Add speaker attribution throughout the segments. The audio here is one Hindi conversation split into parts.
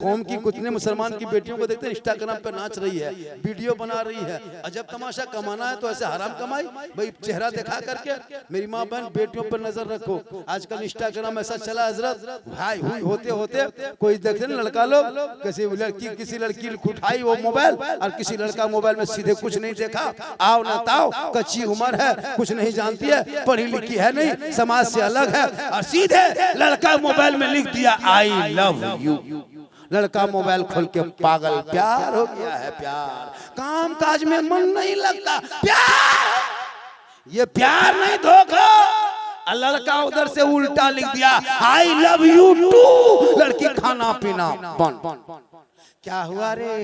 Speaker 1: कौम की कितने मुसलमान की बेटियों को देखते हैं इंस्टाग्राम पे नाच रही है, वीडियो बना रही है। अजब तमाशा, कमाना है तो ऐसे हराम कमाई भाई, चेहरा दिखा करके। मेरी माँ बहन बेटियों पर नजर रखो। आजकल इंस्टाग्राम ऐसा चला हजरत, भाई हुई होते होते कोई देखते ना लड़का लोग, किसी लड़की उठाई वो मोबाइल और किसी लड़का मोबाइल में सीधे कुछ नहीं देखा, आओ ना ताओ, कच्ची उम्र है, कुछ नहीं जानती है, पढ़ी लिखी है नहीं, समाज से अलग है, और सीधे लड़का मोबाइल में लिख दिया आई लव यू। लड़का मोबाइल खोल के पागल, प्यार हो गया है, प्यार, काम काज में मन नहीं लगता, प्यार, ये प्यार नहीं धोखा। लड़का उधर से उल्टा लिख दिया आई लव यू टू, लड़की खाना पीना बंद। क्या हुआ रे,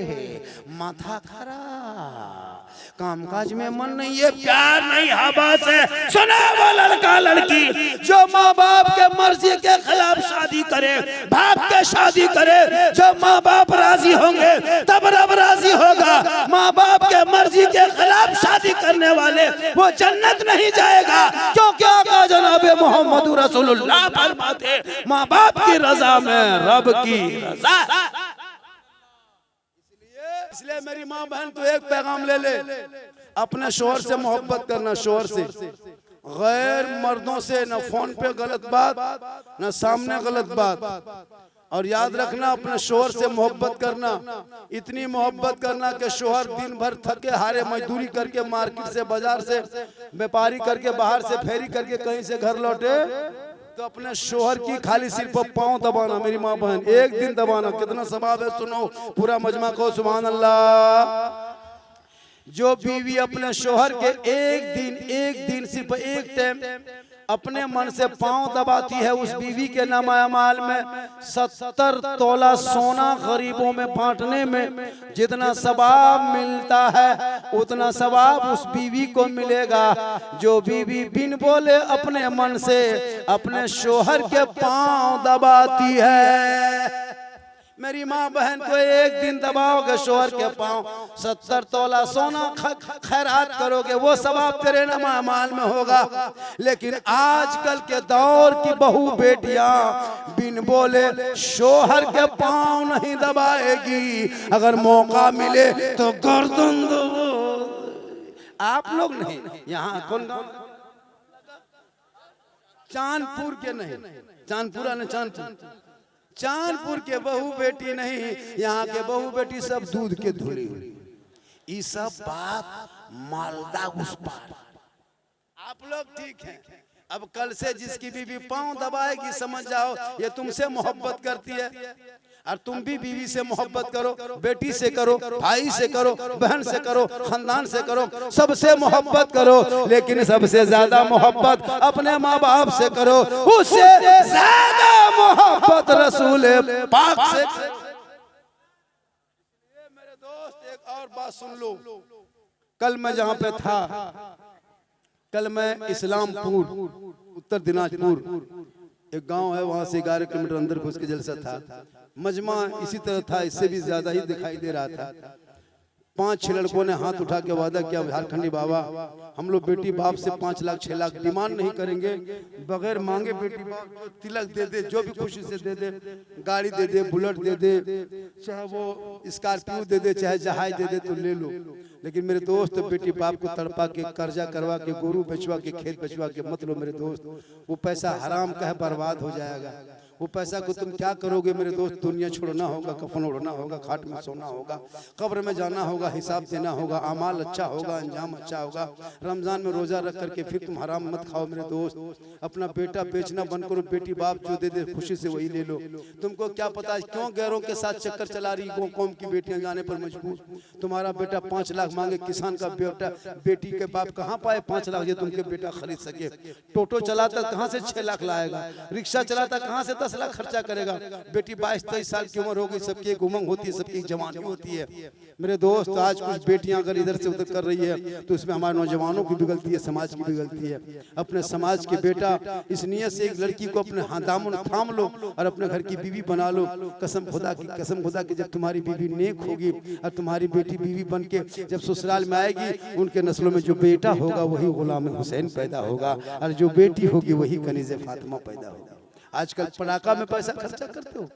Speaker 1: माथा खराब, कामकाज में मन नहीं, ये प्यार नहीं हवा से। सुना वो लड़का लड़की जो माँ बाप के मर्जी के खिलाफ शादी करे, भाग के शादी करे, जब माँ बाप राजी होंगे तब रब राजी होगा। माँ बाप के मर्जी के खिलाफ शादी करने वाले वो जन्नत नहीं जाएगा, क्योंकि आका जनाबे मोहम्मद रसूलुल्लाह फरमाते माँ बाप की रजा में रब की रजा। इसलिए मेरी माँ बहन तो एक पैगाम ले ले, अपने शोहर से मोहब्बत करना, शोहर से, गैर मर्दों से न फोन पे गलत बात न सामने गलत बात। और याद रखना अपने शोहर से मोहब्बत करना, इतनी मोहब्बत करना कि शोहर दिन भर थके हारे मजदूरी करके मार्केट से, बाजार से, व्यापारी करके, बाहर से फेरी करके कहीं से घर लौटे तो अपने शोहर की खाली सिर्फ पांव दबाना। मेरी माँ बहन एक दिन दबाना, कितना सवाब है सुनो, पूरा मजमा को सुभान अल्लाह। जो बीवी अपने शोहर के एक दिन सिर्फ एक टाइम अपने मन से पांव दबाती है, उस बीवी के नामाल में 70 तोला सोना गरीबों में बांटने में जितना सवाब मिलता है उतना सवाब उस बीवी को मिलेगा जो बीवी बिन बोले अपने मन से अपने शोहर के पांव दबाती है। मेरी माँ बहन को एक दिन दबाओगे शोहर के पांव, 70 तोला सोना खैरात करोगे, वो सवाब तेरे नामाल में होगा। लेकिन आजकल के दौर की बहू बेटियां बिन बोले शोहर के पांव नहीं दबाएगी, अगर मौका मिले तो गर्दन दो। आप लोग नहीं, यहाँ कौन गाँव, चांदपुर के नहीं, चांदपुरा ने चांदपुर के बहू बेटी नहीं, यहाँ के बहू बेटी सब दूध के धुली हुई। ये सब बात मालदा उस पार। आप लोग ठीक हैं, अब कल से जिसकी बीवी पांव दबाएगी समझ जाओ ये तुमसे मोहब्बत करती है। और तुम भी बीवी से मोहब्बत करो, बेटी से करो, भाई से करो, बहन से करो, खानदान से करो, सबसे मोहब्बत करो। लेकिन सबसे ज्यादा मोहब्बत अपने माँ बाप से करो, उससे ज्यादा मोहब्बत रसूल पाक से। मेरे दोस्त एक और बात सुन लो, कल मैं जहाँ पे था, कल मैं इस्लामपुर उत्तर दिनाजपुर एक गांव है, वहां से 11 किलोमीटर अंदर घुस के जलसा था। मजमा इसी तरह था, इससे भी ज्यादा ही दिखाई दे रहा था। 5-6 लड़कों ने हाथ उठा के वादा किया, झारखंडी बाबा हम लोग बेटी बाप से 5 लाख 6 लाख डिमांड नहीं करेंगे, बगैर मांगे बेटी बाप तिलक दे दे, जो भी खुशी से दे दे, गाड़ी दे दे, बुलेट दे दे, चाहे वो स्कॉर्पियो दे दे, चाहे जहाज दे दे तो ले लो। लेकिन मेरे दोस्त बेटी बाप को तड़पा के, कर्जा करवा के, गोरू बेचवा के, खेत बेचवा के मत लो मेरे दोस्त, वो पैसा हराम का है, बर्बाद हो जाएगा। वो पैसा को तुम क्या करोगे मेरे दोस्त, दुनिया छोड़ना होगा, कफन ओढ़ना होगा, खाट में सोना होगा, कब्र में जाना होगा, हिसाब देना होगा, अमाल अच्छा होगा, अंजाम अच्छा होगा। रमजान में रोजा रख करके फिर तुम हराम मत खाओ मेरे दोस्त। अपना बेटा बेचना बंद करो, बेटी बाप जो दे दे खुशी से वही ले लो। तुमको क्या पता क्यों गैरों के साथ चक्कर चला रही कौम की बेटियां जाने पर मजबूर। तुम्हारा बेटा 5 लाख मांगे, किसान का बेटा बेटी के बाप कहाँ पाए 5 लाख जो तुमके बेटा खरीद सके। टोटो चलाता कहाँ से 6 लाख लाएगा, रिक्शा चलाता कहाँ से 10 लाख खर्चा करेगा। बेटी 22-23 साल की उम्र हो गई, सबकी एक उमंग होती है, सबकी जवानी होती है। मेरे दोस्त आज कुछ बेटियां अगर इधर से उधर कर रही है तो इसमें हमारे नौजवानों की भी गलती है, समाज की भी गलती है। अपने समाज के बेटा इस नियत से एक लड़की को अपने दामन थाम लो और अपने घर की बीवी बना लो। कसम खुदा की जब तुम्हारी बीवी नेक होगी और तुम्हारी बेटी बीवी बन के जब ससुराल में आएगी, उनके नस्लों में जो बेटा होगा वही गुलाम हुसैन पैदा होगा और जो बेटी होगी वही कनीज़े फातिमा पैदा होगा। आजकल पटाखा में पैसा खर्चा करते हो,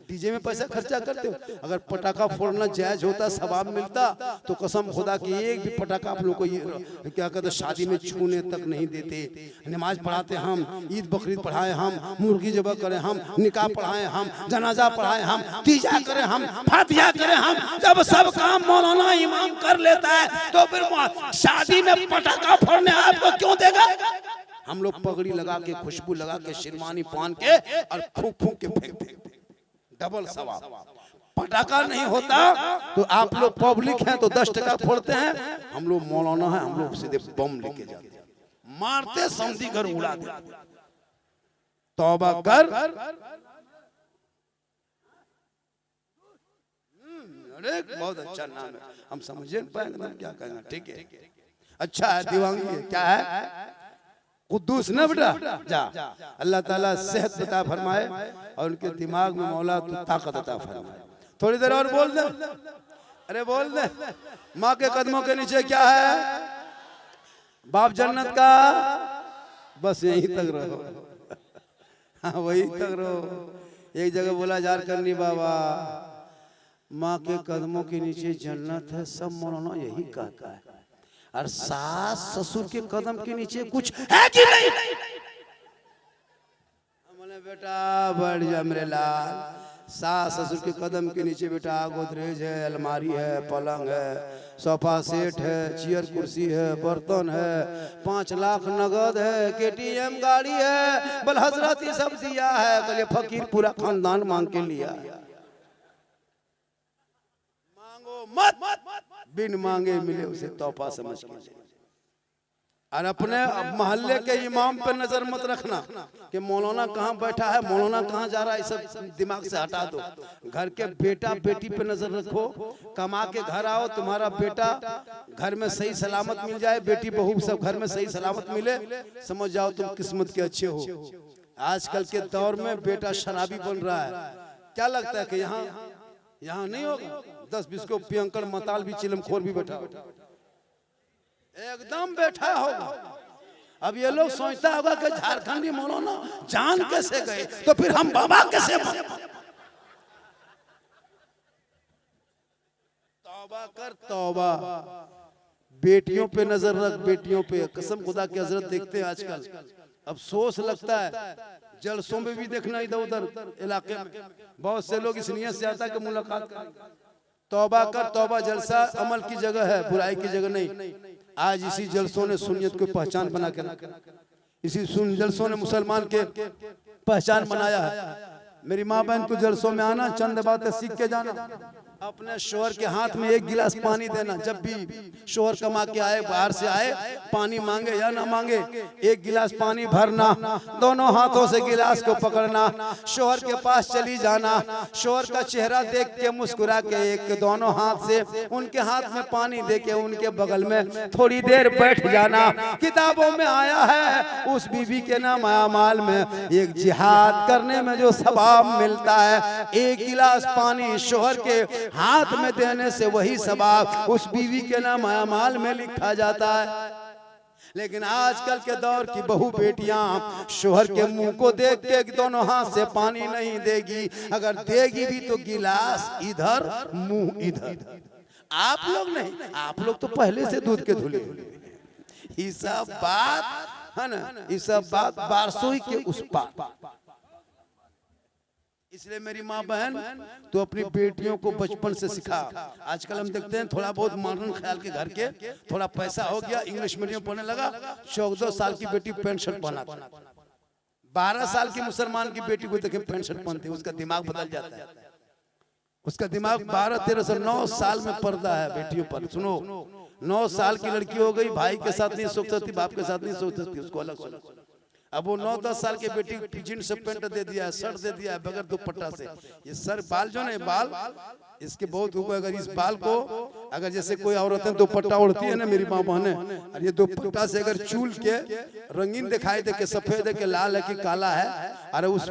Speaker 1: डीजे में पैसा खर्चा करते हो। अगर पटाखा फोड़ना जायज होता, सवाब मिलता, तो कसम खुदा की एक भी पटाखा आप लोग को ये क्या कहते शादी में छूने तक नहीं देते। नमाज पढ़ाते हम, ईद बकरीद पढ़ाए हम, मुर्गी जबा करें हम, निकाह पढ़ाए हम, जनाजा पढ़ाए हम, तीजा करें हम, फातिहा करें हम। जब सब काम मौलाना इमाम कर लेता है तो फिर शादी में पटाखा फोड़ने आपको क्यों देगा? हम लोग पगड़ी लगा के, खुशबू लगा के, शेरवानी पहन के और फूंक फूंक के फेंक देते, डबल सवाब। पटाखा नहीं होता तो आप लोग पब्लिक हैं तो 10 टका फोड़ते हैं, हम लोग मौलाना है, हम लोग सीधे बम लेके जाते हैं, मारते समधी घर उड़ा देते। तौबा कर। अरे बहुत अच्छा नाम है, हम समझ नहीं पाएंगे क्या कहना। ठीक है, अच्छा है दिवांगी, क्या है? कुद्दूस ना बेटा, जा अल्लाह ताला सेहत अता फरमाए और उनके दिमाग में मौला तू ताकत अता फरमाए। थोड़ी देर और बोल दे, अरे बोल दे। माँ के कदमों के नीचे क्या है? बाप जन्नत का, बस यहीं तक रहो। हाँ वही तक रहो। एक जगह बोला जार करनी बाबा, माँ के कदमों के नीचे जन्नत है, सब मौलाना यही कहता है, और सास ससुर के कदम के नीचे कुछ है कि नहीं? हमने बेटा बढ़ जा मेरे लाल, सास ससुर के कदम के नीचे बेटा गोदरेज है, अलमारी है, पलंग है, सोफा सेट है, चेयर कुर्सी है, बर्तन है, 5 लाख नगद है, KTM गाड़ी है, बल हजरत ही सब दिया है। कल फकीर पूरा खानदान मांग के लिया। मांगो मत, बिन मांगे मिले उसे तोहफा समझ के। और अपने मोहल्ले के इमाम पे नजर मत रखना कि मौलाना कहाँ बैठा है, मौलाना कहाँ जा रहा है, सब दिमाग से हटा दो। घर के बेटा बेटी पे नजर रखो, कमा के घर आओ, तुम्हारा बेटा घर में सही सलामत मिल जाए, बेटी बहू सब घर में सही सलामत मिले, समझ जाओ तुम किस्मत के अच्छे हो। आजकल के दौर में बेटा शराबी बन रहा है, क्या लगता है कि यहाँ नहीं होगा? 10-20 को पियंकर मताल भी, चिलमखोर भी बैठा एकदम बैठा होगा। अब ये लोग सोचता होगा कि झारखंडी मौलाना जान कैसे गए, तो फिर हम बाबा कैसे बने? तौबा कर तौबा। बेटियों पे नजर रख, बेटियों पे कसम खुदा की हजरत देखते हैं आजकल, अफसोस लगता है जलसों में भी देखना, इधर उधर इलाके में बहुत से लोग इस नियत से आता है कि मुलाकात करें। तौबा कर तौबा, जलसा अमल की जगह है, बुराई की जगह नहीं। आज इसी जलसों ने सुन्नियत को पहचान बना के रखा, इसी जलसों ने मुसलमान के पहचान बनाया है। मेरी माँ बहन को जलसों में आना, चंद बातें सीख के जाना। अपने शोहर के हाथ में 1 गिलास पानी देना, जब भी शोहर कमा के आए, बाहर से आए, पानी मांगे या ना मांगे, 1 गिलास पानी भरना, दोनों हाथों से गिलास को पकड़ना, शोहर के पास चली जाना, शोहर का चेहरा देख के मुस्कुरा के एक दोनों हाथ से उनके हाथ में पानी दे के उनके बगल में थोड़ी देर बैठ जाना। किताबों में आया है उस बीवी के नाम अमाल में एक जिहाद करने में जो सवाब मिलता है, 1 गिलास पानी शोहर के हाथ में देने से वही सवाब उस बीवी के नाम अमाल में लिखा जाता है। लेकिन आजकल के दौर की बहू बेटियां शोहर के मुंह को देख के दोनों हाथ से पानी नहीं देगी, अगर देगी भी तो गिलास इधर मुंह इधर। आप लोग नहीं, आप लोग तो पहले से दूध के धुले। ये सब बात है ना, ये सब बात बारसोई के उस पार। इसलिए मेरी माँ बहन तो अपनी बेटियों को बचपन से सिखा। आजकल हम देखते हैं थोड़ा बहुत मॉडर्न ख्याल के घर के, थोड़ा पैसा हो गया, इंग्लिश मीडियम पढ़ने लगा, 14 साल की बेटी पैंट शर्ट पहना, 12 साल की मुसलमान की बेटी को देखें पैंट शर्ट पहनते, उसका दिमाग बदल जाता है। उसका दिमाग 12-13 से 9 साल में पर्दा है बेटियों पर। सुनो, 9 साल की लड़की हो गई, भाई के साथ नहीं सोच सकती, बाप के साथ नहीं सोच सकती, उसको अलग सोच। अब वो 9-10 साल की बेटी जींस से पेंट दे दिया है, शर्ट दे दिया है बगैर दुपट्टा से। ये सर बाल जो नहीं, बाल इसके बहुत हुआ। अगर इस बाल को अगर जैसे कोई औरतें दुपट्टा ओढ़ती है ना मेरी माँ बहने, और ये दुपट्टा से अगर चूल के रंगीन दिखाई दे के सफेद है कि लाल है कि काला है, अरे उस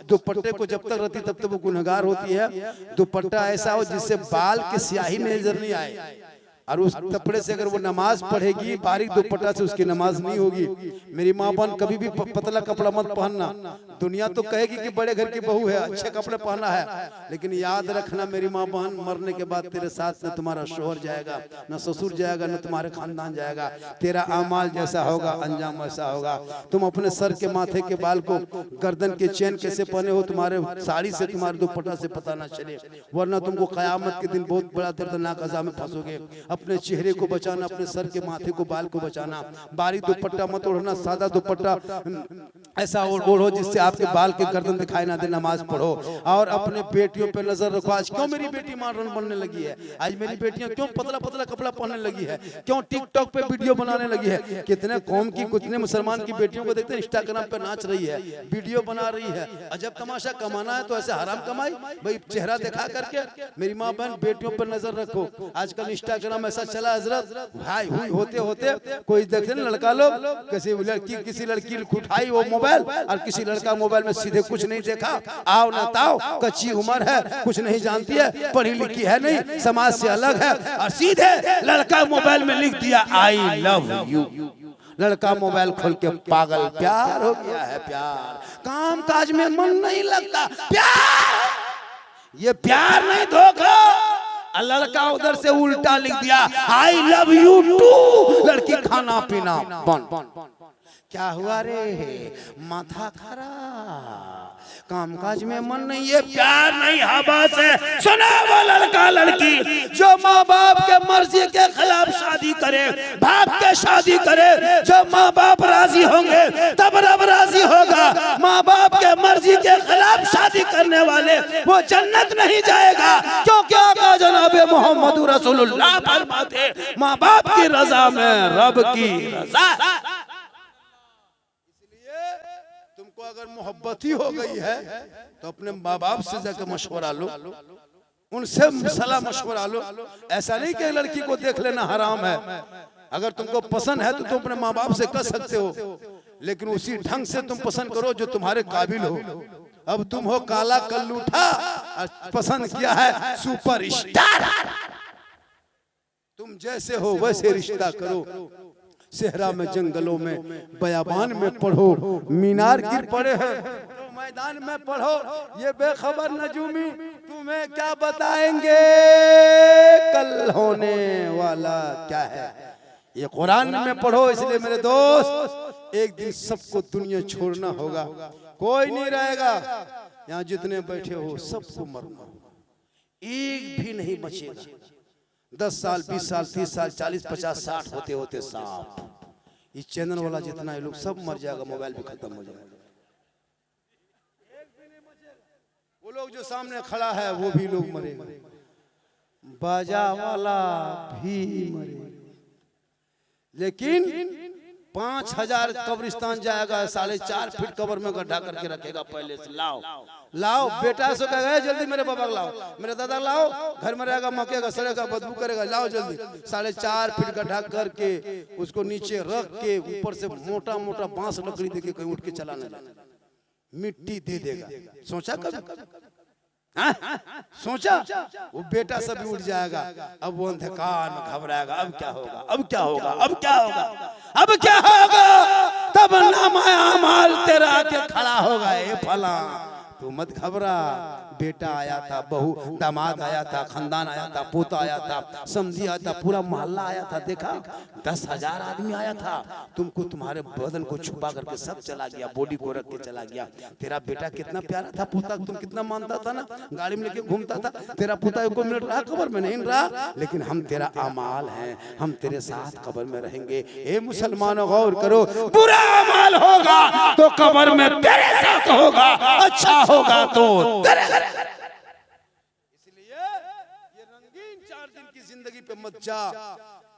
Speaker 1: दुपट्टे को जब तक रहती तब तक वो गुनहगार होती है। दुपट्टा ऐसा हो जिससे बाल की स्याही नजर नहीं आए, और उस कपड़े से अगर वो नमाज पढ़ेगी बारीक दुपट्टा से उसकी नमाज नहीं होगी। मेरी माँ बहन कभी भी पतला कपड़ा मत पहनना। दुनिया तो कहेगी कि बड़े घर की बहू है, अच्छे कपड़े पहना है, लेकिन याद रखना मेरी माँ बहन, मरने के बाद तेरे साथ न तुम्हारा शोहर जाएगा, न ससुर जाएगा, न तुम्हारे खानदान जाएगा। तेरा अमाल जैसा होगा अंजाम वैसा होगा। तुम अपने सर के माथे के बाल को, गर्दन के चैन कैसे पहने हो, तुम्हारे साड़ी से तुम्हारे दुपट्टा से पता ना चले, वरना तुमको कयामत के दिन बहुत बड़ा दर्दनाक अज़ाब में फंसोगे। अपने चेहरे को बचाना, अपने सर के माथे को बाल को बचाना। बारीक दुपट्टा मत ओढ़ना, सादा दुपट्टा ऐसा ओढ़ो जिससे आपके बाल के गर्दन दिखाई ना दे। नमाज पढ़ो और अपने बेटियों पे नजर रखो। आज क्यों मेरी बेटी मॉडर्न बनने लगी है? आज मेरी बेटियां क्यों पतला पतला कपड़ा पहनने लगी है? क्यों टिकटॉक पे वीडियो बनाने लगी है? कितने कौम की, कितने मुसलमान की बेटियों को देखते हैं इंस्टाग्राम पे नाच रही है, वीडियो बना रही है। अजब तमाशा। कमाना है तो ऐसे हराम कमाई भाई, चेहरा दिखा करके। मेरी माँ बहन बेटियों पर नजर रखो। आजकल इंस्टाग्राम ऐसा चला हजरत, भाई हुई होते होते कोई देखते ना लड़का लोग, किसी लड़की उठाई वो मोबाइल और किसी लड़का मोबाइल में सीधे कुछ नहीं देखा, आओ ना ताओ, कच्ची उम्र है, कुछ नहीं जानती है, पढ़ी लिखी है नहीं, समाज से अलग है, और सीधे लड़का मोबाइल में लिख दिया आई लव यू। लड़का मोबाइल खोल के पागल, प्यार हो गया है, प्यार। काम काज में मन नहीं लगता, प्यार। ये प्यार नहीं, धोखा। लड़का उधर से उल्टा लिख दिया आई लव यू टू। लड़की खाना पीना बंद। क्या हुआ रे? माथा खराब, कामकाज में मन नहीं। है प्यार नहीं, हवा से। सुना वो लड़का लड़की जो माँ बाप के मर्जी के खिलाफ शादी करे, भाग के शादी करे। जो माँ बाप राजी होंगे तब रब राजी होगा। माँ बाप के मर्जी के खिलाफ शादी करने वाले वो जन्नत नहीं जाएगा, क्योंकि आका जनाब मोहम्मद रसूलुल्लाह फरमाते माँ बाप की रजा में रब की रजा। तुमको अगर मोहब्बत ही हो गई है तो अपने माँ बाप से जाकर मशवरा लो, उनसे सलाह मशवरा लो। ऐसा नहीं कि लड़की को देख लेना हराम है। अगर तुमको पसंद है तो तुम अपने माँ बाप से कर सकते हो, लेकिन उसी ढंग से तुम पसंद करो जो तुम्हारे काबिल हो। अब तुम हो काला कल्लूठा, पसंद किया है सुपर स्टार। तुम जैसे हो वैसे रिश्ता करो। सेहरा में, जंगलों में, बयाबान में पढ़ो, मीनार गिर पड़े हैं तो मैदान में पढ़ो। ये बेखबर नजूमी तुम्हें क्या बताएंगे कल होने वाला क्या है। ये कुरान में पढ़ो। इसलिए मेरे दोस्त, एक दिन सबको दुनिया छोड़ना होगा, कोई नहीं रहेगा। यहाँ जितने बैठे हो सबको मरना होगा, एक भी नहीं बचेगा। 10 साल, 20 साल, 30 साल, 40, 50, 60 होते होते साफ इस चैनल वाला जितना है लोग सब मर जाएगा, मोबाइल भी खत्म हो जाएगा। वो लोग जो सामने खड़ा है वो भी लोग मरेगा, बाजा वाला भी मरेगा। लेकिन 5000 कब्रिस्तान जाएगा, 4.5 फीट कब्र में गड्ढा करके रखेगा। पहले से लाओ लाओ, बेटा से कहेगा जल्दी मेरे बाबा लाओ, मेरे दादा लाओ, घर में रहेगा, मकेगा, सड़ेगा, बदबू करेगा, लाओ जल्दी। 4.5 फीट गड्ढा करके उसको नीचे रख के ऊपर से मोटा मोटा बांस लकड़ी देके कहीं उठ के चला न जाए, मिट्टी दे देगा। सोचा कभी? सोचा? वो बेटा सब उठ जाएगा। अब वो अंधकार में घबराएगा, अब क्या होगा, अब क्या होगा, अब क्या होगा, अब क्या होगा। तब नामा अमाल तेरा आके खड़ा होगा, ए फला तू मत घबरा। बेटा आया था, बहू दामाद आया था, खानदान आया था, पोता आया था, समधी आया था, पूरा मोहल्ला आया था। देखा 10,000 आदमी आया था। तुमको तुम्हारे बदन को छुपा करके सब चला गया, बॉडी को रख के चला गया। तेरा बेटा कितना प्यारा था, पोता तुम कितना मानता था ना, गाड़ी में लेके घूमता था। तेरा पोता को मिल रहा, कब्र में नहीं रहा, लेकिन हम तेरा अमाल हैं, हम तेरे साथ कब्र में रहेंगे। ए मुसलमानों गौर करो, बुरा अमाल होगा तो कब्र में तेरे साथ होगा, अच्छा होगा तो तेरे। इसलिए ये रंगीन 4 दिन की जिंदगी पे मत जा।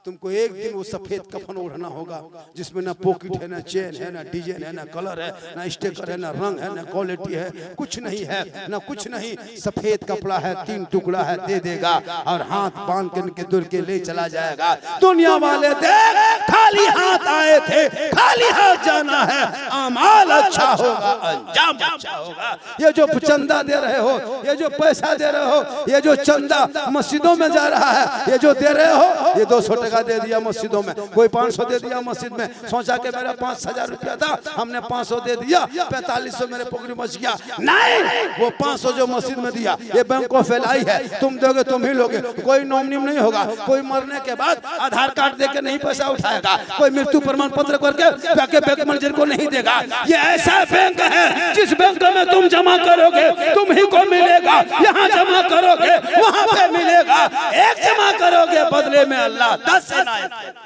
Speaker 1: तुमको एक दिन वो सफेद कफन ओढ़ना होगा जिसमें ना पॉकेट है, ना चेन है, ना डिजाइन है, ना कलर है, ना स्टिकर है, ना रंग है, ना क्वालिटी है, कुछ नहीं है, ना कुछ नहीं। सफेद कपड़ा है, 3 टुकड़ा है, दे देगा और हाथ बांध के दूर के ले चला जाएगा। दुनिया वाले देख खाली हाथ आए थे, खाली हाथ जाना है। अमाल अच्छा होगा, अंजाम अच्छा होगा। ये जो चंदा दे रहे हो, ये जो पैसा दे रहे हो, ये जो चंदा मस्जिदों में जा रहा है, ये जो दे रहे हो, ये 200 टका दे दिया मस्जिदों में, कोई 500 दे दिया मस्जिद में, सोचा कि मेरा 5,000 रुपया था, हमने 500 दे दिया, 4500 मेरे पकड़ी मच गया। नहीं, वो 500 जो मस्जिद में दिया ये बैंक ऑफ एलआई है, तुम दोगे तुम ही लोगे, कोई नॉमिनी नहीं होगा, कोई मरने के बाद आधार कार्ड देके नहीं पैसा उठाएगा, कोई मृत्यु प्रमाण पत्र करके बैंक मैनेजर को नहीं देगा। ये ऐसा बैंक है जिस बैंक में तुम जमा करोगे तुम ही को मिलेगा, यहाँ जमा करोगे वहाँ पे मिलेगा, एक जमा करोगे बदले में अल्लाह 10 इनायत करेगा।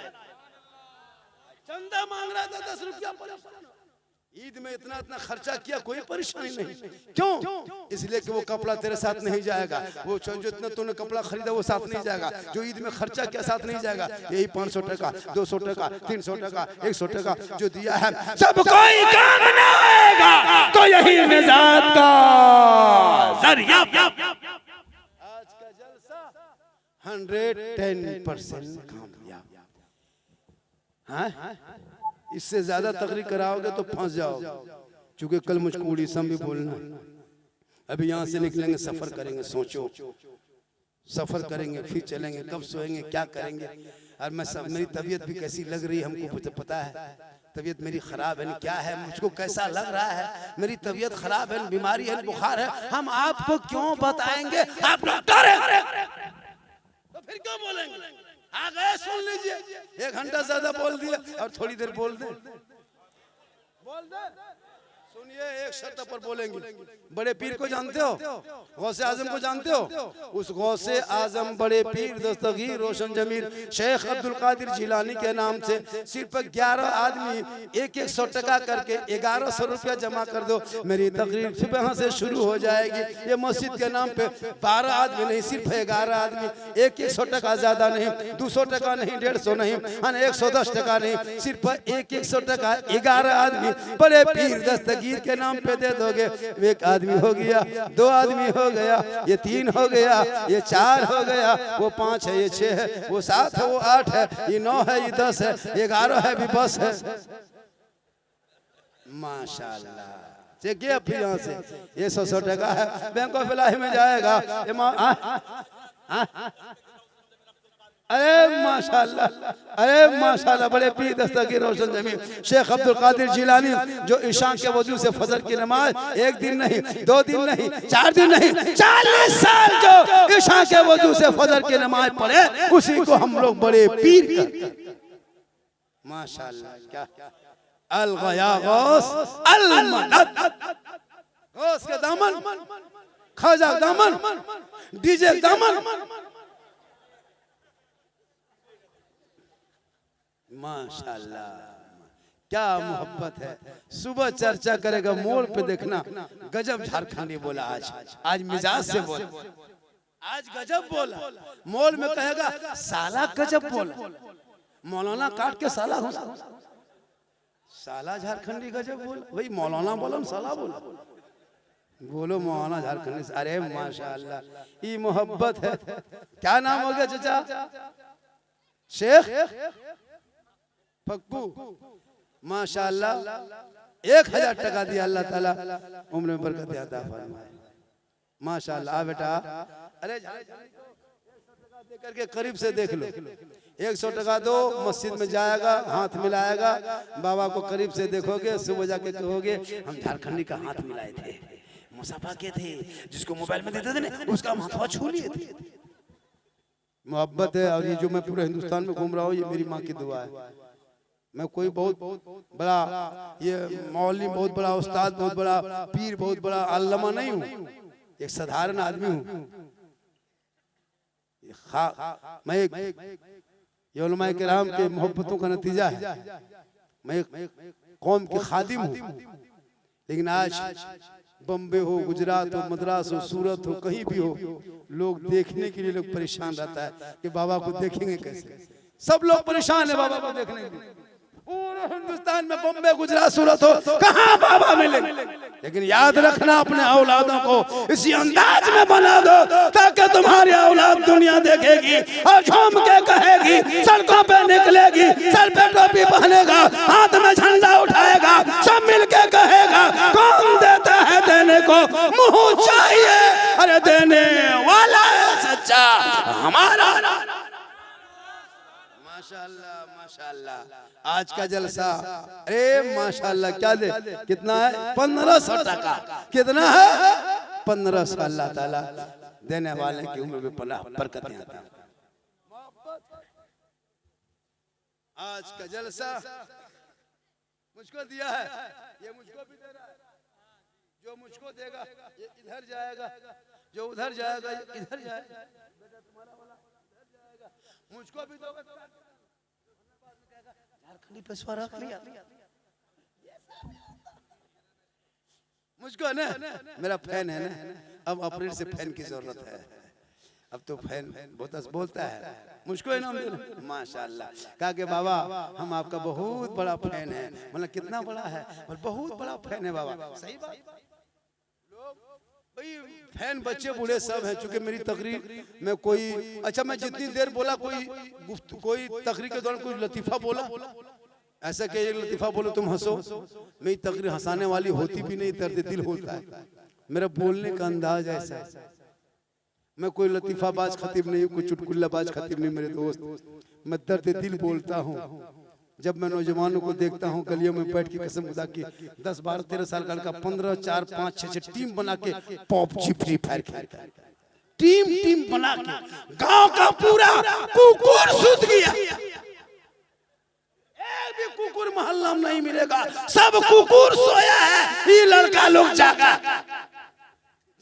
Speaker 1: चंदा मांग रहा था 10 रुपया, ईद में इतना खर्चा किया, कोई परेशानी नहीं। क्यों? इसलिए कि वो कपड़ा तेरे साथ नहीं जाएगा, वो जो इतना तूने कपड़ा खरीदा वो साथ नहीं जाएगा, जो ईद में खर्चा किया साथ नहीं जाएगा। यही 500 टका, 200 टका, 300 टका, 100 टका जो दिया है सब कोई काम ना आएगा, तो यही निजात का जरिया। आज का जलसा 110% कामयाब। हाँ, इससे ज्यादा तकरीर कराओगे तो फंस जाओगे, क्योंकि कल मुझको उड़ीसा भी बोलना है। अभी यहाँ से निकलेंगे, सफर करेंगे, सोचो सफर करेंगे, फिर चलेंगे, कब सोएंगे, क्या करेंगे। और मैं सब, मेरी तबीयत भी कैसी लग रही है हमको पता है, तबीयत मेरी खराब है, क्या है मुझको कैसा लग रहा है, मेरी तबीयत खराब है, बीमारी है, बुखार है, हम आपको क्यों बताएंगे, आप डॉक्टर हैं तो फिर क्यों बोलेंगे। आ गए, सुन लीजिए, 1 घंटा ज्यादा बोल दिया और थोड़ी देर बोल दे। सुनिए, एक शर्त पर बोलेंगे। बड़े पीर को जानते हो, गौसे आजम को जानते हो? उस गौसे आजम बड़े पीर दस्तगीर रोशन जमीर शेख अब्दुल कादिर जिलानी के नाम से सिर्फ 11 आदमी 100 टका करके 1100 रुपया जमा कर दो, मेरी तकरीर सुबह से शुरू हो जाएगी। ये मस्जिद के नाम पे 12 आदमी नहीं, सिर्फ 11 आदमी, 100 टका, ज्यादा नहीं, 200 टका नहीं, 150 नहीं, 110 टका नहीं, सिर्फ 100 टका 11 आदमी बड़े पीर दस्तगीर के नाम पे दे दोगे। 1 आदमी हो गया, 2 आदमी हो गया, ये 3 हो गया, ये 4 हो गया, वो 5 है, ये 6 है, वो 7 है, वो 8 है, ये 9 है, ये 10 है, 11 है, भी बस है। माशाल्लाह, देखिए अब यहाँ से ये 100 टका है, बैंक ऑफ एलआई में जाएगा। अरे माशाल्लाह, अरे माशाल्लाह, बड़े पीर दस्तगीर रोशन जमीन शेख अब्दुल कादिर जिलानी जो ईशा के वजू से फजर की नमाज 1 दिन नहीं, 2 दिन नहीं, 4 दिन नहीं, 40 साल जो ईशा के वजू से फजर की नमाज पढ़े, उसी को हम लोग बड़े पीर करते। माशाल्लाह, क्या अल गया गौस अल मदद, गौस के दामन, ख्वाजा दामन, डीजे दामन। माशाल्लाह, क्या मोहब्बत है। सुबह चर्चा करेगा, मोड़ पे देखना गजब झारखंडी बोला, आज मिजाज से बोला, आज गजब बोला। मोड़ में कहेगा साला गजब बोला, मौलाना काट के साला घुसा, साला झारखंडी गजब बोला। भाई मौलाना बोलो, साला बोलो, बोलो मौलाना झारखंडी। अरे माशाल्लाह, ये मोहब्बत है। क्या नाम हो गया चाचा? शेख पक्कू। माशाल्लाह, 1000 टका दिया, अल्लाह ताला उम्र में बरकत अता फरमाए। माशाल्लाह। आ बेटा, अरे दे करके करीब से देख लो, 100 टका दो, मस्जिद में जाएगा, हाथ मिलाएगा, बाबा को करीब से देखोगे, सुबह जाके कहोगे हम झारखंडी का हाथ मिलाए थे, मुसाफा के थे, जिसको मोबाइल में देते थे ना उसका हाथ छू लिए थे। मोहब्बत है। और ये जो मैं पूरे हिंदुस्तान में घूम रहा हूँ, ये मेरी माँ की दुआ है। मैं कोई बहुत बड़ा ये मौलवी, बहुत बड़ा उस्ताद, बहुत बड़ा पीर, बहुत बड़ा अल्लामा नहीं हूँ, एक साधारण आदमी हूँ। मैं ये उलमाए किराम के मोहब्बतों का नतीजा है। मैं एक कौम के खादिम हूँ, लेकिन आज बम्बे हो, गुजरात हो, मद्रास हो, सूरत हो, कहीं भी हो, लोग देखने के लिए लोग परेशान रहता है कि बाबा को देखेंगे कैसे। सब लोग परेशान है बाबा को देखने के लिए। पूरे हिंदुस्तान में बॉम्बे गुजरात सूरत हो कहाँ बाबा मिले। लेकिन याद रखना अपने औलादों को इसी अंदाज में बना दो ताकि तुम्हारी औलाद दुनिया देखेगी और झूम के कहेगी, सड़कों पे निकलेगी, सर पे टोपी पहनेगा, हाथ में झंडा उठाएगा, सब मिलके कहेगा कौन देता है देने को मुंह चाहिए, अरे देने वाला है सच्चा हमारा। माशाअल्लाह माशाअल्लाह आज का जलसा, अरे माशाअल्लाह क्या दे, कितना है 1500 टका, कितना है 1500। अल्लाह ताला देने वाले की उम्र में पनाह बरकतें आता है। आज का जलसा मुझको दिया है, ये मुझको भी दे रहा है, जो मुझको देगा ये इधर जाएगा, जो उधर जाएगा ये इधर जाएगा, बेटा तुम्हारा वाला इधर जाएगा, मुझको भी दोगे झारखंडी पेशवा रख लिया मुझको ना, मेरा फैन है ना, अब अप्रैल से फैन की जरूरत है, अब तो फैन बहुत बोलता है, मुझको इनाम दे रहे माशाअल्लाह। कहा कि बाबा हम आपका बहुत बड़ा फैन है, मतलब कितना बड़ा है, बहुत बड़ा फैन है बाबा। सही बात, लोग भाई फैन बच्चे बूढ़े सब हैं। चूंकि मेरी तकरीर में कोई, अच्छा मैं जितनी देर बोला कोई तकरीर के दौरान कोई लतीफा बोला, ऐसा कि एक लतीफा बोलो तुम हंसो, मेरी तकरीर हंसाने वाली होती भी नहीं, दर्द दिल होता है। मेरा बोलने का अंदाज ऐसा है, मैं कोई लतीफाबाज खतीब नहीं, कोई चुटकुल्लाबाज खतीब नहीं मेरे दोस्त, मैं दर्द दिल बोलता हूँ। जब मैं नौजवानों को देखता हूँ गलियों में बैठ के, कसम खुदा की 10, 12, 13 साल का लड़का 15, 4, 5, 6 टीम बना के पबजी फ्री फायर खेलता है, टीम बना के, गांव का पूरा कुकुर सूत गया, एक भी कुकुर मोहल्ला में नहीं मिलेगा, सब कुकुर सोया है, ये लड़का लोग जागा।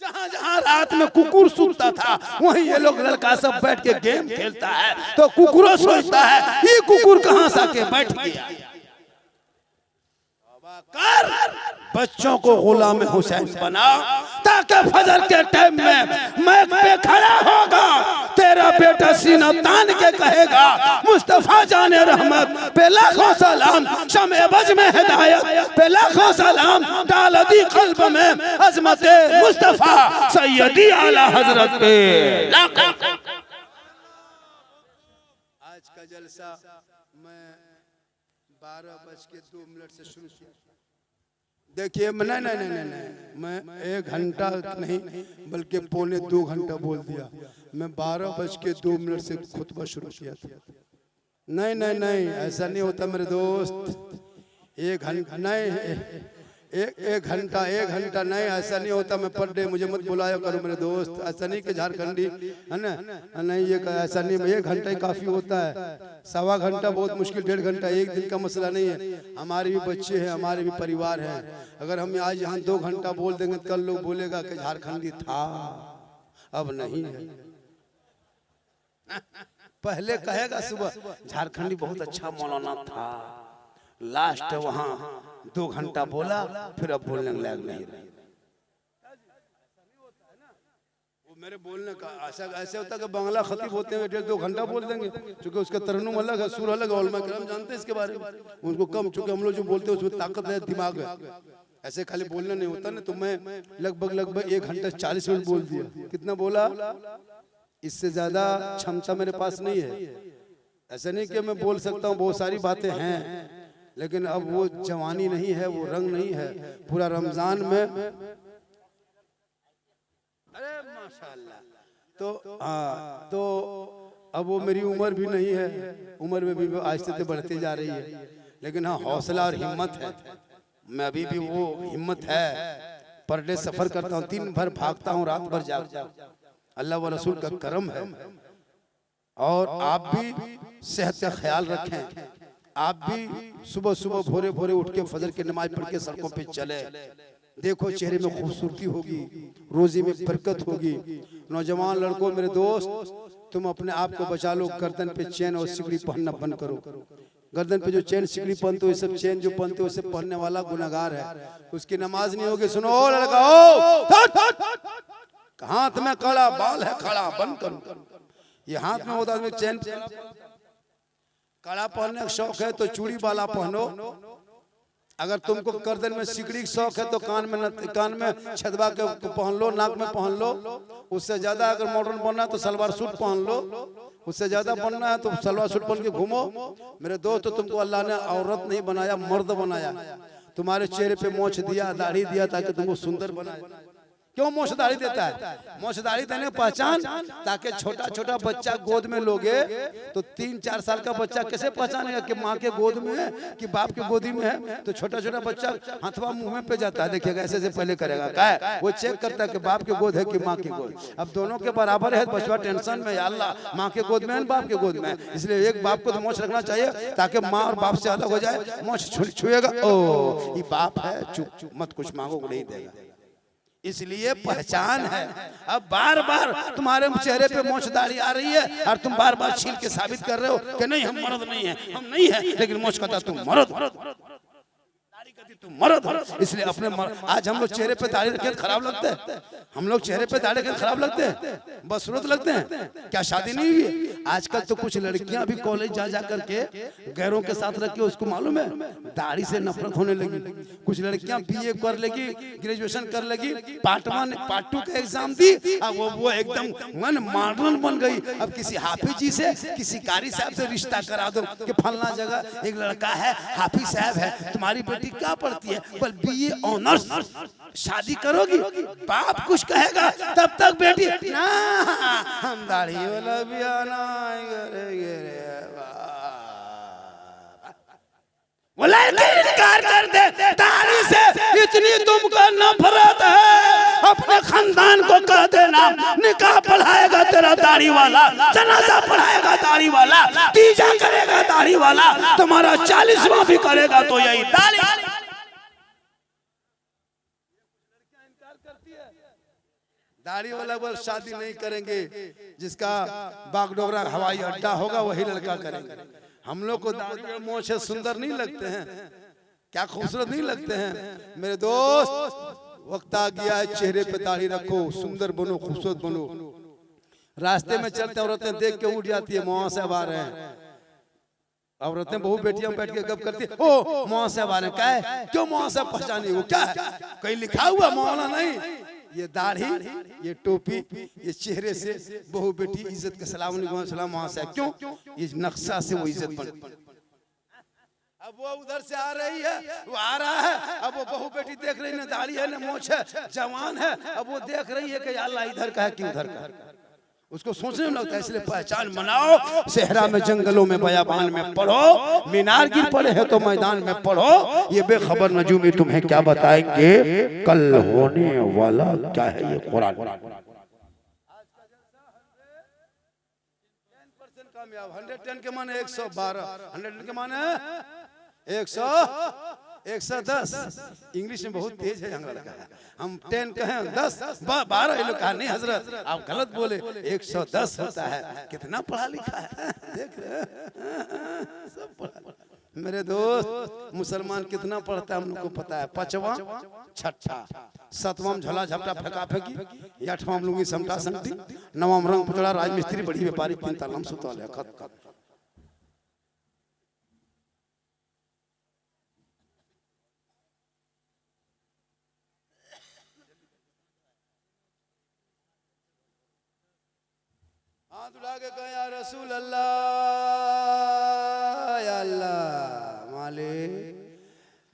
Speaker 1: जहां जहां रात में कुकुर सूता था वहीं ये लोग लड़का सब बैठ के गेम खेलता है, तो कुकुर सोचता है ये कुकुर कहां से आके बैठ गया। कर बच्चों को गुलाम हुसैन बना ताकि फजर के टाइम में मैं पे खड़ा होगा, तेरा बेटा सीना तान के कहेगा मुस्तफा जाने रहमत पे लाखों सलाम, शमे बज में हिदायत पे लाखों सलाम, डाल दी कल्ब में अजमत मुस्तफा सैयदी आला हजरत पे लाखों। आज का जलसा मैं 12:02 से शुरू किया। देखिए नहीं, मैं 1 घंटा नहीं बल्कि 1.25 घंटा बोल दिया। मैं 12:02 से खुतबा शुरू किया था। नहीं ऐसा नहीं होता मेरे दोस्त। 1 घंटा नहीं, एक घंटा नहीं, ऐसा नहीं होता। मैं पर डे मुझे मत बुलाया करो मेरे दोस्त, ऐसा नहीं कि झारखंडी है ना, नहीं ये ऐसा नहीं। 1 घंटा ही काफी होता है, 1.25 घंटा बहुत मुश्किल, 1.5 घंटा एक दिन का मसला नहीं है। हमारे भी बच्चे हैं, हमारे भी परिवार हैं। अगर हम आज यहाँ 2 घंटा बोल देंगे तो कल लोग बोलेगा कि झारखंडी था, अब नहीं है। पहले कहेगा सुबह झारखंडी बहुत अच्छा मौलाना था, लास्ट वहाँ 2 घंटा बोला, फिर अब बोलने लायक नहीं रहे। वो मेरे बोलने का ऐसे होता है कि बांग्ला खतीब होते हैं 1.5-2 घंटा बोल देंगे, क्योंकि उसका तरन्नुम अलग है, सुर अलग है, उलमा किराम जानते हैं इसके बारे में। उनको कम, चूंकि हम लोग जो बोलते हैं उसमें ताकत है, दिमाग है, ऐसे खाली बोलना नहीं होता ना। तो मैं लगभग 1 घंटा 40 मिनट बोल दिया। कितना बोला, इससे ज्यादा क्षमता मेरे पास नहीं है। ऐसा नहीं कि मैं बोल सकता हूँ, बहुत सारी बातें हैं, लेकिन अब वो जवानी नहीं है, वो रंग नहीं है। पूरा रमजान में अरे माशाल्लाह, तो अब वो मेरी उम्र भी नहीं है, उम्र में भी आहिस्ते से बढ़ती जा रही है, लेकिन हाँ हौसला और हिम्मत है। मैं अभी भी वो हिम्मत है, पर डे सफर करता हूँ, दिन भर भागता हूँ, रात भर जागता हूँ। अल्लाह व रसूल का करम है। और आप भी सेहत का ख्याल रखें, आप भी सुबह सुबह भोरे भोरे उठ के फजर की नमाज पढ़ के सड़कों पे चले। देखो चेहरे में खूबसूरती होगी, रोजी में बरकत होगी। नौजवान लड़कों मेरे दोस्त, तुम अपने आप को बचा लो, गर्दन पे चेन और सिकड़ी पहनना बंद करो। गर्दन पे जो चेन सिकड़ी पहनते हो, सब चेन जो पहनते हो उसे पहनने वाला गुनहगार है, उसकी नमाज नहीं होगी। सुनो लड़का, हाथ में कड़ा, बाल है खड़ा, बंद करो। ये हाथ में होता है चेन, कड़ा पहनने का शौक है तो चूड़ी वाला पहनो। अगर तुमको गर्दन में सिकड़ी का शौक है तो कान में छदवा के पहन लो, नाक में पहन लो। उससे ज्यादा अगर मॉडर्न बनना है तो सलवार सूट पहन लो। उससे ज्यादा बनना है तो सलवार सूट पहन के घूमो। मेरे दोस्त, तो तुमको अल्लाह ने औरत नहीं बनाया, मर्द बनाया। तुम्हारे चेहरे पे मोछ दिया, दाढ़ी दिया ताकि तुमको सुंदर बनाए। क्यों मोछ दाढ़ी देता है? मोछ दाढ़ी देने पहचान, ताकि छोटा छोटा बच्चा गोद में लोगे तो 3-4 साल का बच्चा कैसे पहचानेगा कि माँ के गोद में है कि बाप के गोदी में है? तो छोटा छोटा बच्चा हाथवा मुंह में पे जाता है, देखिएगा ऐसे से पहले करेगा क्या है, वो चेक करता है कि बाप के गोद है कि माँ की गोद। अब दोनों के बराबर है, बचवा टेंशन में, या अल्लाह माँ के गोद में है बाप के गोद में है। इसलिए एक बाप को तो मोछ रखना चाहिए ताकि माँ और बाप से अलग हो जाए। मोछ छुएगा, ओ ये बाप है, चुप मत कुछ मांगो, नहीं देगा। इसलिए पहचान है। अब बार बार तुम्हारे चेहरे पे मोछ दाढ़ी आ रही है और तुम बार बार छील के साबित कर रहे हो कि नहीं हम मर्द नहीं है, हम नहीं है, लेकिन मोछ कहता तुम मर्द, तुम मर्द हो। इसलिए अपने आज हम लोग चेहरे पे दाढ़ी रखे खराब लगते हैं? हम लोग चेहरे पे दाढ़ी रखे खराब लगते हैं? बदसूरत लगते हैं? क्या शादी नहीं हुई? आजकल तो कुछ लड़कियां भी कॉलेज जा करके गैरों के साथ रख के, उसको मालूम है दाढ़ी से नफरत होने लगी। कुछ लड़कियां बीए कर लेगी, ग्रेजुएशन कर लेगी, पार्ट 1 पार्ट 2 का एग्जाम दी, अब वो एकदम मन मॉडर्न बन गई। अब किसी हाफिज जी से, किसी कारी साहब से रिश्ता करा दो कि फलना जगह एक लड़का है, हाफिज साहब है, तुम्हारी बेटी क्या पढ़ती है? पर बीए ऑनर्स। शादी करोगी, बाप कुछ कहेगा तब तक बेटी ना, हम दाढ़ी वाला भी आना करेंगे रे बोला इनकार कर दे। दाढ़ी से इतनी तुमको नफरत है, अपने खानदान को कह देना निकाह पढ़ाएगा तेरा दाढ़ी वाला, जनाजा पढ़ाएगा दाढ़ी वाला, तीजा करेगा दाढ़ी वाला, तुम्हारा 40वां भी करेगा तो यही दाढ़ी। दाढ़ी वाला बोल शादी नहीं करेंगे, जिसका बागडोगरा हवाई अड्डा होगा वही लड़का करेंगे। हम लोग को दाढ़ी और मोछ सुंदर नहीं लगते हैं? क्या खूबसूरत नहीं लगते हैं? मेरे दोस्त, वक्त आ गया है, चेहरे पे दाढ़ी रखो, सुंदर बनो, खूबसूरत बनो। रास्ते में चलते औरतें देख के उठ जाती है, मौआ साहब आ रहे हैं। औरतें बहु बेटियां बैठ के गप करती है, ओ मौआ साहब आ रहे हैं। क्या है? क्यों मौआ साहब पहचानी? वो क्या है? कहीं लिखा हुआ मौलाना नहीं। ये दाढ़ी, ये टोपी, ये चेहरे से बहु बेटी इज्जत के सलाम वहाँ से। क्यों? ये नक्शा से वो इज्जत बन। अब वो उधर से आ रही है, वो आ रहा है, अब वो बहु बेटी देख रही है, दाढ़ी है ना मोछ है, जवान है, अब वो देख रही है कि अल्लाह इधर का है कि उधर का है। उसको सोचने में लगता है। इसलिए पहचान बनाओ। सेहरा में, जंगलों में, बयाबान में पढ़ो, मीनार गिर पड़े है तो मैदान में पढ़ो। ये बेखबर नजूमी तुम्हें क्या बताएंगे कल होने वाला क्या है, ये कुरान। 110 के माने 112, 110 के माने 110। इंग्लिश में बहुत तेज है यहाँ लड़का। हम 10 कहें 10 12, ये लोग कहा नहीं हजरत आप गलत बोले, 110 होता है। कितना पढ़ा लिखा है देख रहे हैं, सब पढ़ा। मेरे दोस्त, मुसलमान कितना पढ़ता है हम लोग को पता है। 5वां छठा, 7वां झोला झपटा फेंका फेंकी, 8वां लुंगी समटा समटी, 9वां रंग पुतला राजमिस्त्री बड़ी व्यापारी, 3 तालम सुतौले खत। हाथ उठा के कहे या रसूल अल्लाह, या अल्लाह मालिक,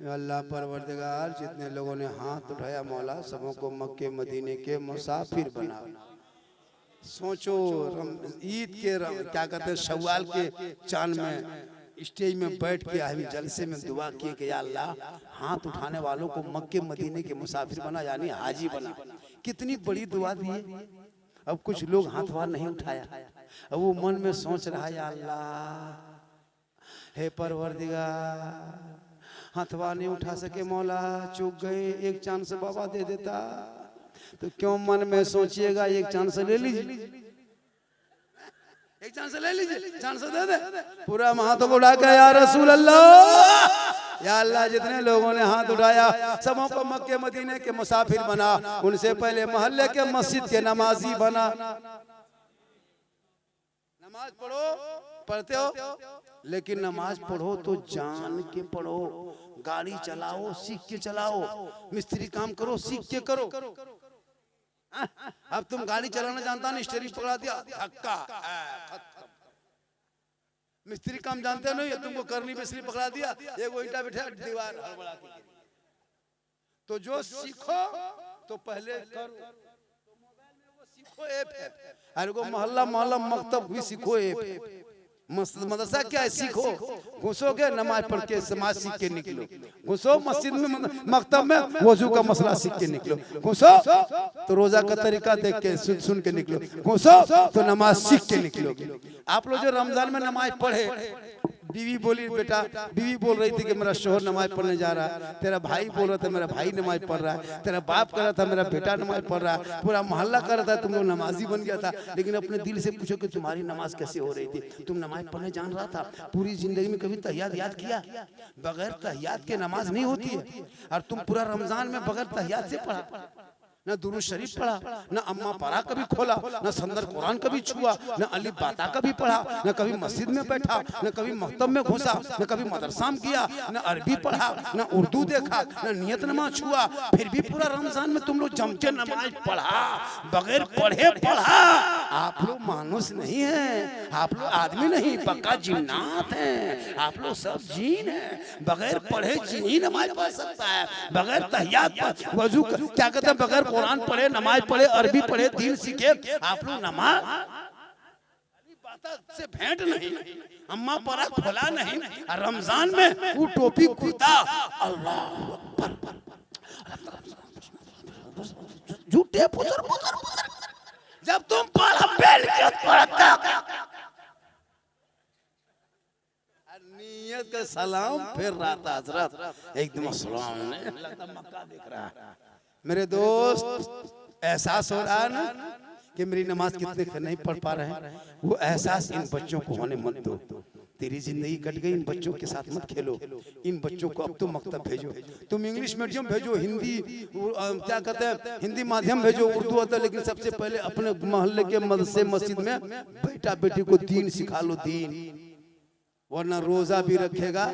Speaker 1: अल्लाह परवरदिगार, जितने लोगों ने हाथ उठाया मौला सबों को मक्के मदीने के मुसाफिर बना। सोचो ईद के क्या कहते हैं, शव्वाल के चांद में स्टेज में बैठ के हम जलसे में दुआ किए कि या अल्लाह हाथ उठाने वालों को मक्के मदीने के मुसाफिर बना, यानी हाजी बना। कितनी बड़ी दुआ दी है। अब कुछ लोग हाथ वार नहीं उठाया, अब वो मन में सोच रहा है या अल्लाह हे परवरदिगार, हाथवा नहीं उठा सके मौला, चूक गए, एक चांस से बाबा दे देता। तो क्यों मन में सोचिएगा, एक चांस ले लीजिए, एक चांस ले लीजिए, चांस दे दे। पूरा हाथों को उठा के या रसूल अल्लाह, या अल्लाह जितने लोगों ने हाथ उठाया सबों को मक्के मदीने के मुसाफिर बना, उनसे पहले मोहल्ले के मस्जिद के नमाजी बना। नमाज पढ़ो, पढ़ते हो, लेकिन नमाज पढ़ो तो जान के पढ़ो। गाड़ी चलाओ सीख के चलाओ, मिस्त्री काम करो सीख के करो। अब तुम गाड़ी चलाना जानता नहीं, स्टीयरिंग पकड़ा दिया धक्का, मिस्त्री काम जानते नहीं, तुमको करनी मिस्त्री पकड़ा दिया, एक ईंटा बैठा दीवार हड़बड़ा के। तो जो सीखो तो पहले करो। तो मोबाइल में वो सीखो ऐप है, अरे वो मोहल्ला मोहल्ला मकतब भी सीखो ऐप। मदरसा क्या है, सीखो। घुसोगे नमाज पढ़ के समाज सीख के निकलो, घुसो मस्जिद में मकतब में वजू का मसला सीख के निकलो, घुसो तो रोजा का तरीका देख के सुन के निकलो, घुसो तो नमाज सीख के निकलोगे। आप लोग जो रमजान में नमाज पढ़े, बीवी बोली बेटा, बीवी बोल रही थी कि मेरा शोहर नमाज पढ़ने जा रहा है, तेरा भाई बोल रहा था मेरा भाई नमाज पढ़ रहा है, तेरा बाप कह रहा था मेरा बेटा नमाज पढ़ रहा है, पूरा मोहल्ला कर रहा था तुम लोग नमाजी बन गया था। लेकिन अपने दिल से पूछो कि तुम्हारी नमाज कैसे हो रही थी, तुम नमाज पढ़ने जान रहा था? पूरी जिंदगी में कभी तहियात याद किया? बगैर तहियात के नमाज नहीं होती है। और तुम पूरा रमजान में बगैर तहियात से पढ़ा, न दुरूद शरीफ पढ़ा, न अम्मा पारा कभी खोला, न संदर कुरान कभी छुआ, न अली बाता कभी पढ़ा, न कभी मस्जिद में बैठा, न कभी मकतब में घुसा, न कभी मदरसा में गया, न अरबी पढ़ा, न उर्दू देखा, न नियत नमाज छुआ, फिर भी पूरा रमजान में तुम लोग जम के नमाज पढ़ा, बगैर पढ़े पढ़ा। आप लोग मानुस नहीं है, आप लोग आदमी नहीं, पक्का जिन्नात हैं, आप लोग सब जीन हैं। बगैर पढ़े जीन ही नमाज पढ़ सकता है, बगैर तहियात वजू क्या कहते हैं, बगैर कुरान पढ़े, नमाज पढ़े, अरबी पढ़े, दीन सीखे। आप लोग नमाज से भेंट नहीं, अम्मा परा खोला नहीं, रमजान में वो टोपी कुर्ता, अल्लाह अकबर, झूठे पुत्र पुत्र, जब तुम पढ़ा बैल के पढ़ता नियत का सलाम फिर रहा था हजरत एकदम सलाम ने लगता मक्का देख रहा है। मेरे दोस्त एहसास हो रहा है ना कि मेरी नमाज कितने नहीं पढ़ पा रहे हैं, वो एहसास इन बच्चों को होने मत दो। तेरी जिंदगी कट गई, इन बच्चों के साथ मत खेलो। इन बच्चों को अब तुम मकतब भेजो, तुम इंग्लिश मीडियम भेजो, हिंदी क्या कहते हैं हिंदी माध्यम भेजो, उर्दू आता है, लेकिन सबसे पहले अपने मोहल्ले के मदरसे मस्जिद में बेटा बेटी को दीन सिखा लो, दीन। वरना रोजा भी रखेगा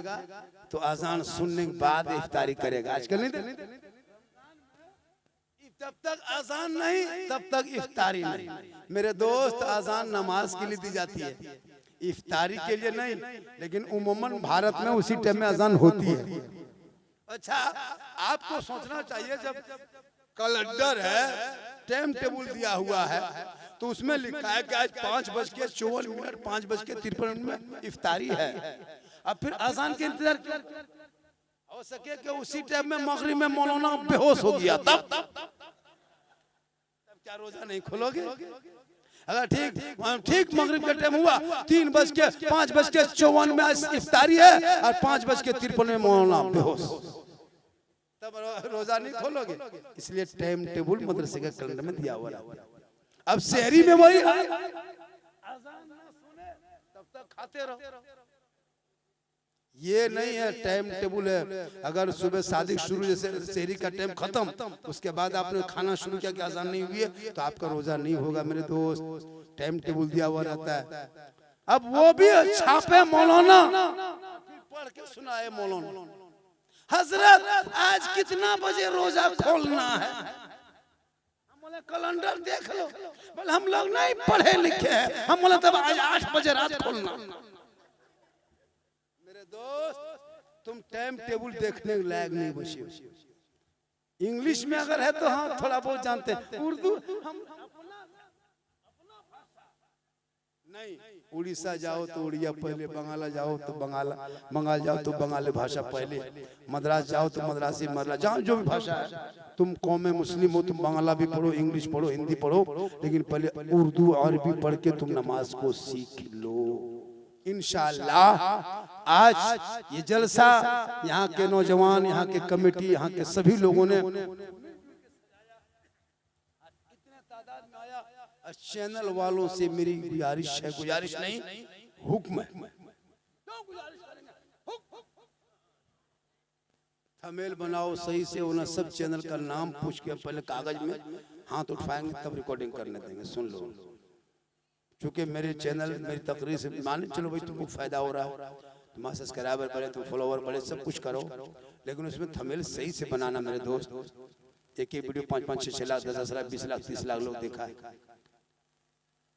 Speaker 1: तो अजान सुनने के बाद इफ्तारी करेगा। आजकल नहीं, जब तक अजान नहीं तब तक इफ्तारी नहीं। मेरे दोस्त अजान नमाज के लिए दी जाती है, इफ्तारी के लिए नहीं। लेकिन उमूमन भारत में उसी टाइम में अजान होती है। अच्छा, आपको सोचना चाहिए जब कैलेंडर है, टाइम टेबल दिया हुआ है, तो उसमें लिखा है कि आज 5:54 5:53 में इफ्तारी है। अब फिर अजान के इंतजार हो सके कि उसी टाइम में मगरिब में मौलाना बेहोश हो गया, तब क्या रोजा नहीं खोलोगे? अगर ठीक मगरिब का टाइम हुआ, 5:54 में इफ्तारी है और 5:53 में मौलाना बेहोश, तब रोजा नहीं खोलोगे। इसलिए टाइम टेबल मदरसे के कैलेंडर में दिया हुआ है। अब शहरी में वही है, अजान ना सुने तब तक खाते रहो। ये नहीं है टाइम टेबल है। अगर सुबह शादी शुरू, जैसे शहरी का टाइम खत्म, उसके बाद आपने खाना शुरू किया कि अजान नहीं हुई है तो आपका रोजा नहीं होगा। मेरे दोस्त टाइम टेबल दिया हुआ रहता है। अब वो भी छापे मौलाना, पढ़ के सुनाए मौलाना, हजरत आज कितना बजे रोजा खोलना है? कैलेंडर देख लो। बोले हम लोग नहीं पढ़े लिखे हैं, हम बोले तब आज 8 बजे रात खोलना। मेरे दोस्त तुम टाइम टेबल देखने के लायक नहीं बचे। इंग्लिश में अगर है तो हाँ थोड़ा बहुत जानते हैं, उर्दू हम नहीं। उड़ीसा जाओ तो उड़िया पहले, बंगाला जाओ तो बंगाल जाओ तो बंगाली भाषा पहले, मद्रास जाओ तो मद्रासी, जहाँ जो भी भाषा है, तुम कौम मुस्लिम हो, तुम बांग्ला भी पढ़ो, इंग्लिश पढ़ो, हिंदी पढ़ो, लेकिन पहले उर्दू अरबी पढ़ के तुम नमाज को सीख लो। इंशाअल्लाह आज ये जलसा यहाँ के नौजवान, यहाँ के कमेटी, यहाँ के सभी लोगों ने चैनल वालों से मेरी गुजारिश है, गुजारिश नहीं हुक्म है, थंबनेल बनाओ सही से, उन्हें सब चैनल का नाम पूछ के पहले कागज में हाथ उठाएंगे तब रिकॉर्डिंग करने देंगे। सुन लो, चूंकि मेरे चैनल मेरी तकरीर से मान चलो भाई तुमको फायदा हो रहा है, तुम्हारे सब्सक्राइबर बढ़े, तुम फॉलोवर बढ़े, सब कुछ करो, लेकिन उसमें थंबनेल सही से बनाना मेरे दोस्त। एक ही वीडियो 5-5, 6-6 लाख, 10-10 लाख, 20 लाख, 30 लाख लोग देखा है।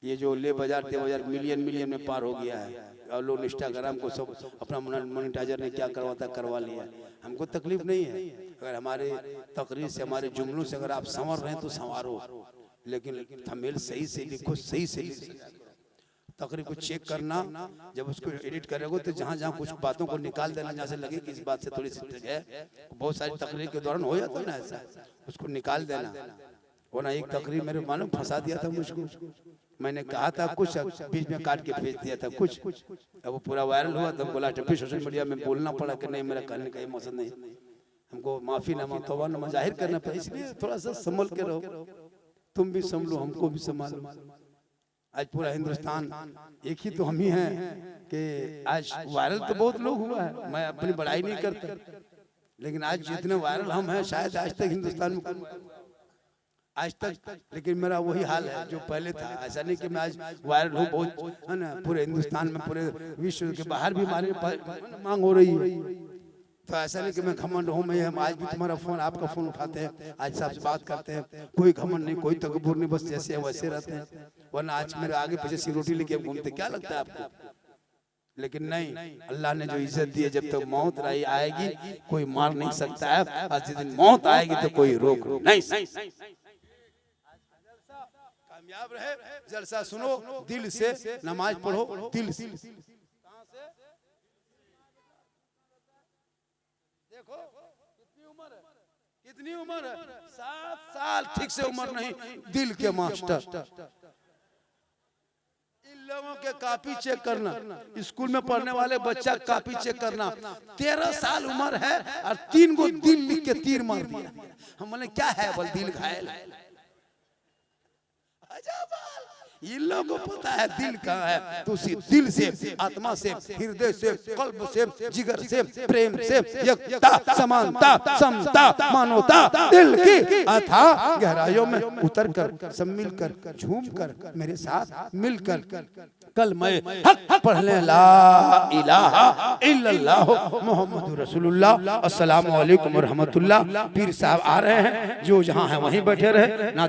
Speaker 1: ये जो ले बाजार दे बाजार मिलियन में पार हो गया है, और लोग इंस्टाग्राम को सब अपना मोनेटाइजर ने क्या करवाता करवा लिया। हमको तकलीफ नहीं है, अगर हमारे तकरीर से हमारे जुमलों से अगर आप संवर रहे हैं तो संवारो, लेकिन थंबनेल सही से लिखो, सही से तकरीर को चेक करना। जब उसको एडिट करोगे तो जहाँ जहाँ कुछ बातों को निकाल देना, जहाँ से लगे कि इस बात से थोड़ी सी है, बहुत सारी तकरीर के दौरान हो जाता है ना ऐसा, उसको निकाल देना। वरना एक तकरीर मेरे मालूम फंसा दिया था मुझको, मैंने कहा था कुछ, बीच में काट के भेज दिया था कुछ, अब वो पूरा वायरल हुआ, तब बोला फिर सोशल मीडिया में बोलना पड़ा कि नहीं मेरा कहने का ये मकसद नहीं, हमको माफी नामा तौबा नामा जाहिर करना पड़ा, इसलिए थोड़ा सा संभल के रहो, तुम भी संभलो, हमको भी संभालो। आज पूरा हिंदुस्तान एक ही तो हम ही हैं कि आज वायरल तो बहुत लोग हुआ है, मैं अपनी बड़ाई नहीं करता, लेकिन आज जितने वायरल हम हैं शायद आज तक हिंदुस्तान में आज तक, लेकिन मेरा वही हाल है जो पहले था। ऐसा नहीं कि मैं आज वायरल हूँ बहुत, है ना, पूरे हिंदुस्तान में, पूरे विश्व के बाहर भी हमारे मांग हो रही है, तो ऐसा नहीं कि मैं घमंड हूँ। मैं हम आज भी तुम्हारा फोन, आपका फोन उठाते हैं, आज सबसे बात करते हैं, कोई घमंड नहीं, कोई तकब्बुर नहीं, बस जैसे वैसे रहते हैं। वरना आज मेरे आगे पीछे सिरोटी लेके घूमते, क्या लगता है आपको? लेकिन नहीं, अल्लाह ने जो इज्जत दी है, जब तक मौत रही आएगी कोई मार नहीं सकता है, आज जिस दिन मौत आएगी तो कोई रोक नहीं। कामयाब रहे, जलसा सुनो, दिल से नमाज पढ़ो, दिल से। देखो कितनी उम्र है, 7 साल, ठीक से उम्र नहीं, दिल के मास्टर। इन लोगों के कॉपी चेक करना, स्कूल में पढ़ने वाले बच्चा कॉपी चेक करना, 13 साल उम्र है और 3 गो दिल लिख के तीर मार दिया। हम बोले क्या है, बोल दिल घायल है। इन लोगों को पता है दिल कहाँ है, तो उसी दिल से, आत्मा से, हृदय से, कल्ब से, जिगर से, प्रेम से, एकता, समानता, समता, मानवता, दिल की अथाह गहराइयों में उतर कर, सब मिलकर, झूम कर, मेरे साथ मिलकर कल मैं हक पढ़ ले, ला इलाहा इल्लल्लाह मुहम्मदुर रसूलुल्लाह, अस्सलामु अलैकुम व रहमतुल्लाह। पीर साहब आ रहे हैं, जो जहाँ है वहीं बैठे रहे ना।